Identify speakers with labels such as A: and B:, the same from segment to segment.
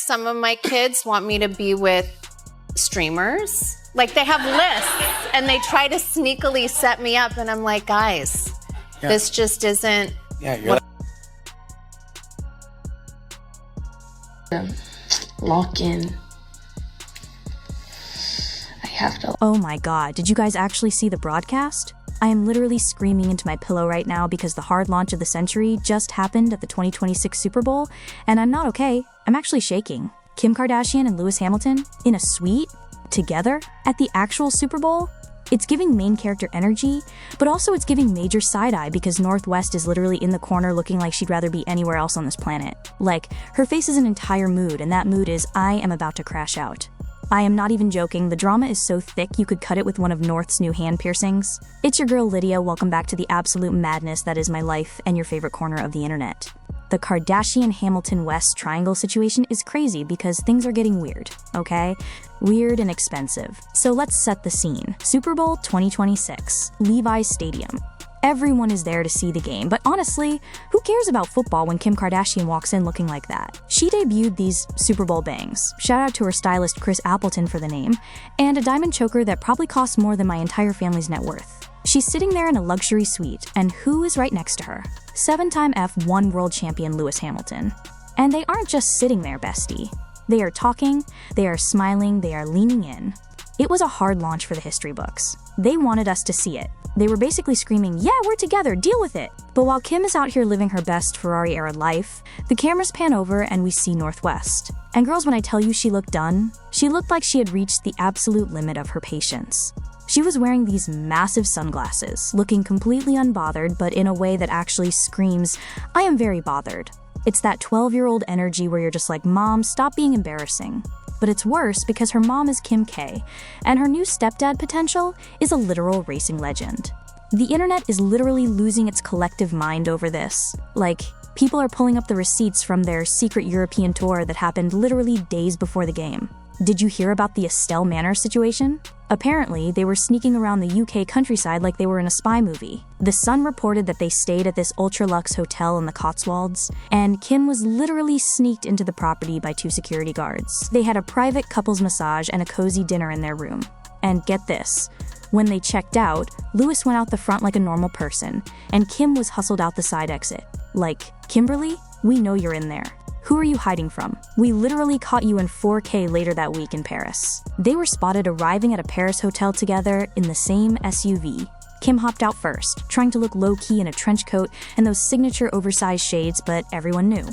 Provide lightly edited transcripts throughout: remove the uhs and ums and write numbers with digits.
A: some of my kids want me to be with streamers. Like, they have lists and they try to sneakily set me up, and I'm like, guys, this just isn't.
B: Yeah,
C: lock in. I have to.
D: Oh my god, did you guys actually see the broadcast? I am literally screaming into my pillow right now because the hard launch of the century just happened at the 2026 Super Bowl, and I'm not okay. I'm actually shaking. Kim Kardashian and Lewis Hamilton in a suite together at the actual Super Bowl? It's giving main character energy, but also it's giving major side-eye because North West is literally in the corner looking like she'd rather be anywhere else on this planet. Like, her face is an entire mood, and that mood is, I am about to crash out. I am not even joking, the drama is so thick you could cut it with one of North's new hand piercings. It's your girl Lydia, welcome back to the absolute madness that is my life and your favorite corner of the internet. The Kardashian-Hamilton-West triangle situation is crazy because things are getting weird, okay? Weird and expensive. So let's set the scene. Super Bowl 2026, Levi's Stadium. Everyone is there to see the game, but honestly, who cares about football when Kim Kardashian walks in looking like that? She debuted these Super Bowl bangs, shout out to her stylist Kris for the name, and a diamond choker that probably costs more than my entire family's net worth. She's sitting there in a luxury suite, and who is right next to her? 7-time F1 world champion Lewis Hamilton. And they aren't just sitting there, bestie. They are talking, they are smiling, they are leaning in. It was a hard launch for the history books. They wanted us to see it. They were basically screaming, yeah, we're together, deal with it. But while Kim is out here living her best Ferrari-era life, the cameras pan over and we see Northwest. And girls, when I tell you she looked done, she looked like she had reached the absolute limit of her patience. She was wearing these massive sunglasses, looking completely unbothered, but in a way that actually screams, I am very bothered. It's that 12-year-old energy where you're just like, Mom, stop being embarrassing. But it's worse because her mom is Kim K, and her new stepdad potential is a literal racing legend. The internet is literally losing its collective mind over this. Like, people are pulling up the receipts from their secret European tour that happened literally days before the game. Did you hear about the Estelle Manor situation? Apparently, they were sneaking around the UK countryside like they were in a spy movie. The Sun reported that they stayed at this ultra-luxe hotel in the Cotswolds, and Kim was literally sneaked into the property by 2 security guards. They had a private couples massage and a cozy dinner in their room. And get this, when they checked out, Lewis went out the front like a normal person, and Kim was hustled out the side exit. Like, Kimberly, we know you're in there. Who are you hiding from? We literally caught you in 4K later that week in Paris. They were spotted arriving at a Paris hotel together in the same SUV. Kim hopped out first, trying to look low-key in a trench coat and those signature oversized shades, but everyone knew.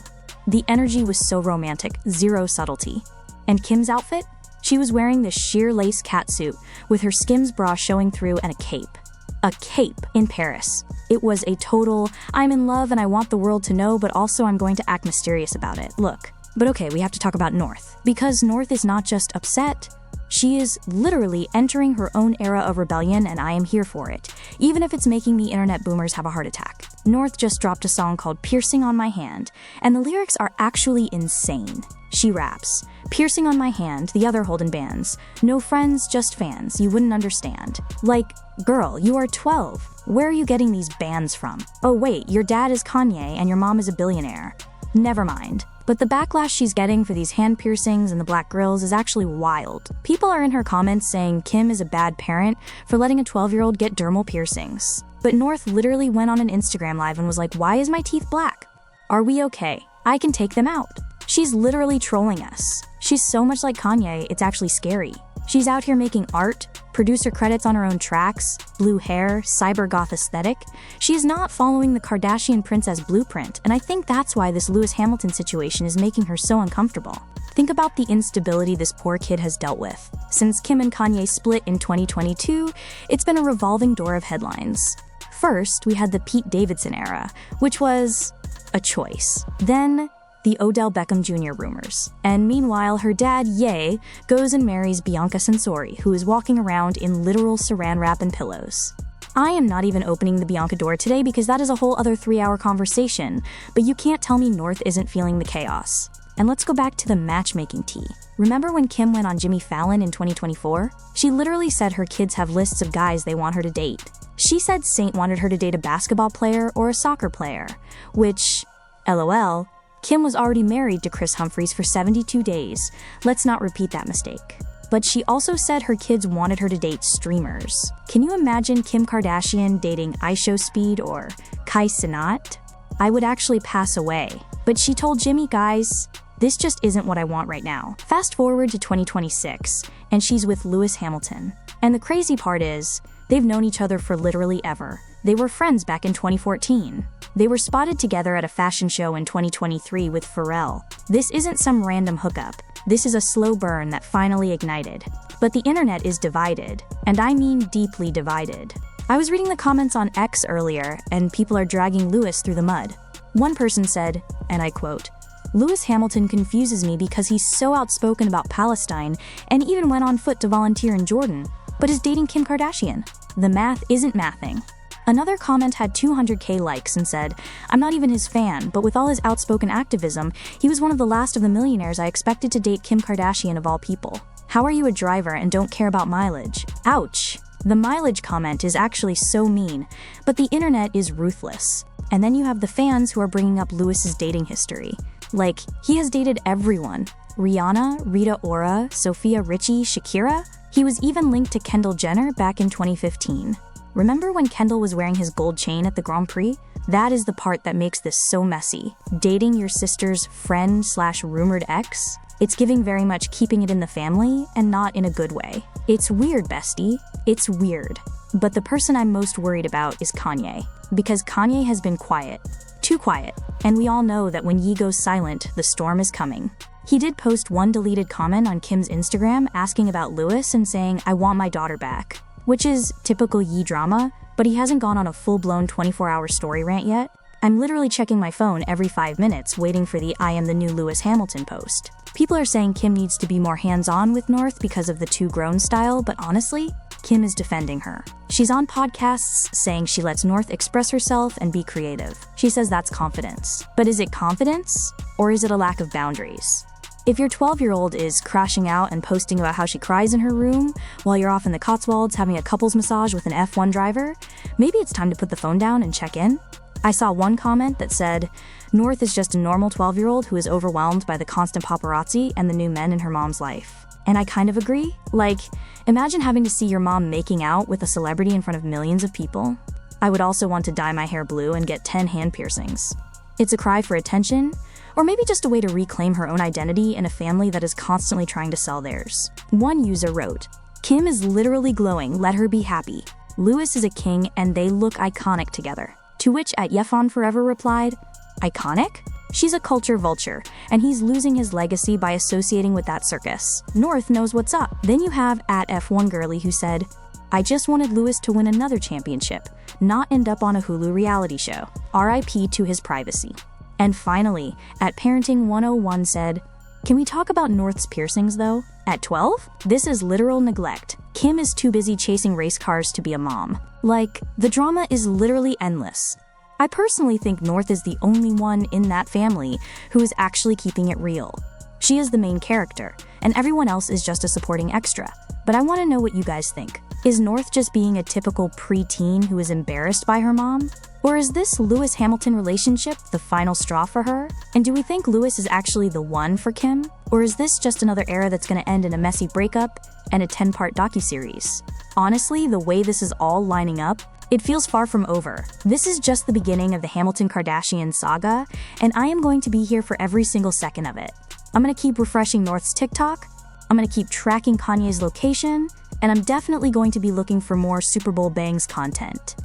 D: The energy was so romantic, zero subtlety. And Kim's outfit? She was wearing this sheer lace catsuit with her Skims bra showing through and a cape. A cape in Paris. It was a total, I'm in love and I want the world to know, but also I'm going to act mysterious about it. Look. But okay, we have to talk about North. Because North is not just upset, she is literally entering her own era of rebellion, and I am here for it, even if it's making the internet boomers have a heart attack. North just dropped a song called Piercing on My Hand, and the lyrics are actually insane. She raps, piercing on my hand, the other holding bands. No friends, just fans, you wouldn't understand. Like, girl, you are 12. Where are you getting these bands from? Oh wait, your dad is Kanye and your mom is a billionaire. Never mind. But the backlash she's getting for these hand piercings and the black grills is actually wild. People are in her comments saying Kim is a bad parent for letting a 12-year-old get dermal piercings. But North literally went on an Instagram live and was like, why is my teeth black? Are we okay? I can take them out. She's literally trolling us. She's so much like Kanye, it's actually scary. She's out here making art, producer credits on her own tracks, blue hair, cyber goth aesthetic. She is not following the Kardashian princess blueprint, and I think that's why this Lewis Hamilton situation is making her so uncomfortable. Think about the instability this poor kid has dealt with. Since Kim and Kanye split in 2022, it's been a revolving door of headlines. First, we had the Pete Davidson era, which was a choice. Then, the Odell Beckham Jr. rumors. And meanwhile, her dad, Ye, goes and marries Bianca Censori, who is walking around in literal saran wrap and pillows. I am not even opening the Bianca door today because that is a whole other 3-hour conversation, but you can't tell me North isn't feeling the chaos. And let's go back to the matchmaking tea. Remember when Kim went on Jimmy Fallon in 2024? She literally said her kids have lists of guys they want her to date. She said Saint wanted her to date a basketball player or a soccer player, which, LOL, Kim was already married to Kris Humphries for 72 days. Let's not repeat that mistake. But she also said her kids wanted her to date streamers. Can you imagine Kim Kardashian dating IShowSpeed or Kai Cenat? I would actually pass away. But she told Jimmy, guys, this just isn't what I want right now. Fast forward to 2026, and she's with Lewis Hamilton. And the crazy part is, they've known each other for literally ever. They were friends back in 2014. They were spotted together at a fashion show in 2023 with Pharrell. This isn't some random hookup. This is a slow burn that finally ignited. But the internet is divided, and I mean deeply divided. I was reading the comments on X earlier, and people are dragging Lewis through the mud. One person said, and I quote, "Lewis Hamilton confuses me because he's so outspoken about Palestine and even went on foot to volunteer in Jordan, but is dating Kim Kardashian. The math isn't mathing." Another comment had 200K likes and said, "I'm not even his fan, but with all his outspoken activism, he was one of the last of the millionaires I expected to date Kim Kardashian of all people. How are you a driver and don't care about mileage? Ouch." The mileage comment is actually so mean, but the internet is ruthless. And then you have the fans who are bringing up Lewis's dating history. Like, he has dated everyone. Rihanna, Rita Ora, Sophia Richie, Shakira. He was even linked to Kendall Jenner back in 2015. Remember when Kendall was wearing his gold chain at the Grand Prix? That is the part that makes this so messy. Dating your sister's friend/rumored ex? It's giving very much keeping it in the family and not in a good way. It's weird, bestie. It's weird. But the person I'm most worried about is Kanye. Because Kanye has been quiet. Too quiet. And we all know that when Ye goes silent, the storm is coming. He did post one deleted comment on Kim's Instagram asking about Lewis and saying, "I want my daughter back." Which is typical Ye drama, but he hasn't gone on a full-blown 24-hour story rant yet. I'm literally checking my phone every 5 minutes waiting for the "I am the new Lewis Hamilton" post. People are saying Kim needs to be more hands-on with North because of the too-grown style, but honestly, Kim is defending her. She's on podcasts saying she lets North express herself and be creative. She says that's confidence. But is it confidence? Or is it a lack of boundaries? If your 12-year-old is crashing out and posting about how she cries in her room while you're off in the Cotswolds having a couples massage with an F1 driver, maybe it's time to put the phone down and check in. I saw one comment that said, "North is just a normal 12-year-old who is overwhelmed by the constant paparazzi and the new men in her mom's life." And I kind of agree. Like, imagine having to see your mom making out with a celebrity in front of millions of people. I would also want to dye my hair blue and get 10 hand piercings. It's a cry for attention, or maybe just a way to reclaim her own identity in a family that is constantly trying to sell theirs. One user wrote, "Kim is literally glowing, let her be happy. Lewis is a king and they look iconic together." To which at Yefon Forever replied, "Iconic? She's a culture vulture, and he's losing his legacy by associating with that circus. North knows what's up." Then you have at F1 Girly who said, "I just wanted Lewis to win another championship, not end up on a Hulu reality show. RIP to his privacy." And finally, at Parenting 101 said, "Can we talk about North's piercings though? At 12? This is literal neglect. Kim is too busy chasing race cars to be a mom." Like, the drama is literally endless. I personally think North is the only one in that family who is actually keeping it real. She is the main character, and everyone else is just a supporting extra. But I want to know what you guys think. Is North just being a typical preteen who is embarrassed by her mom? Or is this Lewis Hamilton relationship the final straw for her? And do we think Lewis is actually the one for Kim? Or is this just another era that's going to end in a messy breakup and a 10-part docuseries? Honestly, the way this is all lining up, it feels far from over. This is just the beginning of the Hamilton-Kardashian saga, and I am going to be here for every single second of it. I'm going to keep refreshing North's TikTok, I'm going to keep tracking Kanye's location, and I'm definitely going to be looking for more Super Bowl bangs content.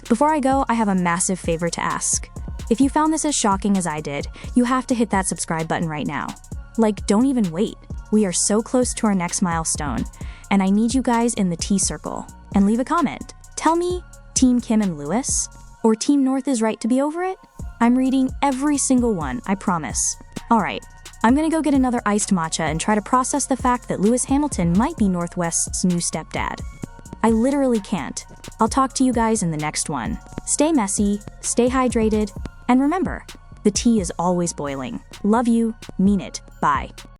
D: Before I go, I have a massive favor to ask. If you found this as shocking as I did, you have to hit that subscribe button right now. Like, don't even wait. We are so close to our next milestone, and I need you guys in the T circle. And leave a comment. Tell me, Team Kim and Lewis? Or Team North is right to be over it? I'm reading every single one, I promise. Alright, I'm gonna go get another iced matcha and try to process the fact that Lewis Hamilton might be North West's new stepdad. I literally can't. I'll talk to you guys in the next one. Stay messy, stay hydrated, and remember, the tea is always boiling. Love you, mean it, bye.